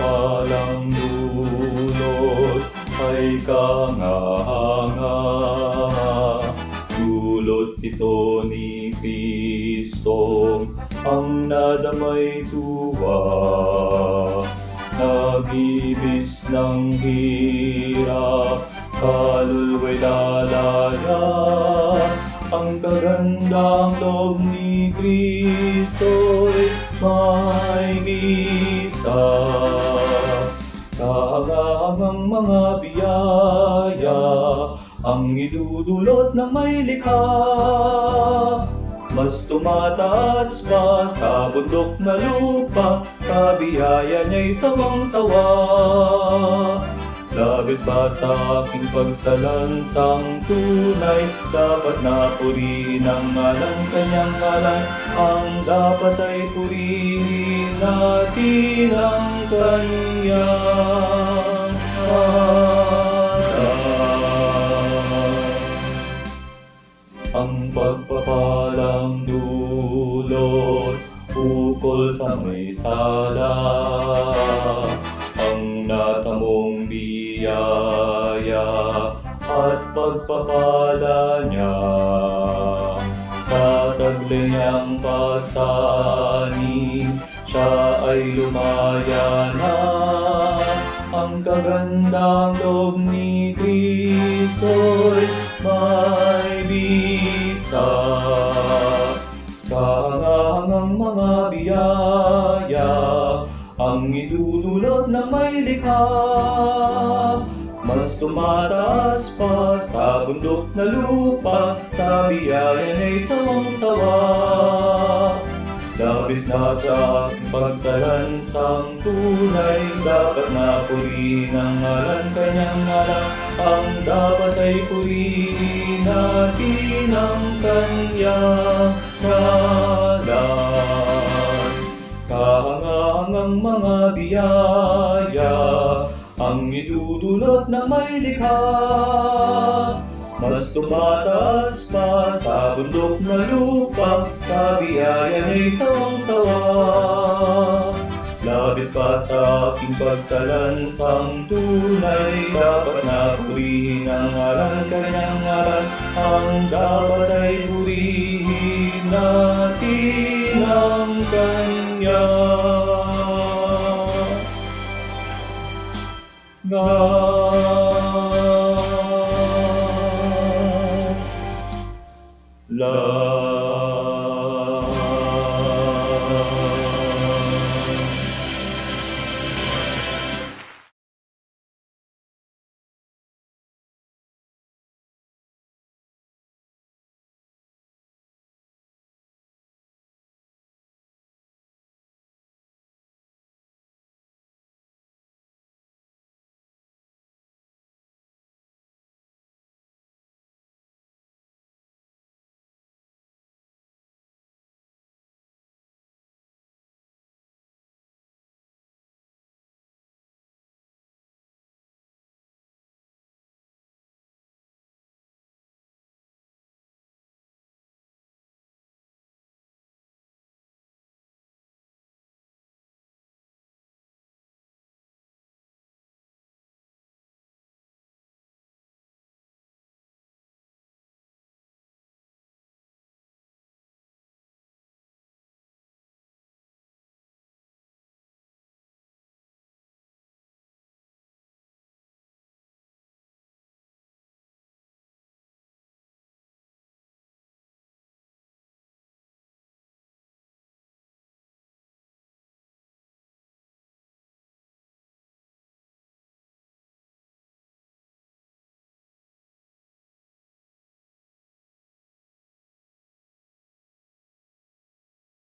pagpapalang dulot ay kanganga. Dulot ito ni Kristo, ang nadamay tuwa. Nag-ibis ng hirap, kaluluwa'y lalaya. Ang kagandang loob ni Kristo'y may misa. Kahangang mga biyaya ang idudulot ng may likha. Mas tumataas pa sa bundok na lupa, sa biyaya niya'y sawang-sawa. Labis pa sa aking pagsalansang tunay, dapat na purihin ang ngalan, kanyang ngalan. Ang dapat ay purihin natin ang kanyang ngalan. Ang pagpapalang dulot ukol sa may sala, ang natamong biyaya at pagpapala niya. Sa taglay niyang pasanin, siya ay lumaya na. Ang kagandang loob ni Kristo'y may bisa. Kahangang mga biyaya ang idudulot ng may likha. Mas tumataas pa sa bundok na lupa, sa biyaya niya'y sawang-sawa. Labis na sa aking pagsalansang tunay, dapat na purihin ang ngalan, kanyang ngalan. Ang dapat ay purihin natin ang kanyang ngalan. Kahangang mga biyaya ang idudulot ng may likha. Mas tumataas pa sa bundok na lupa, sa biyaya niya'y sawang-sawa. Labis pa sa aking pagsalansang tunay, dapat na purihin ang ngalan, kanyang ngalan. Ang dapat ay purihin natin ang kanyang ngalan.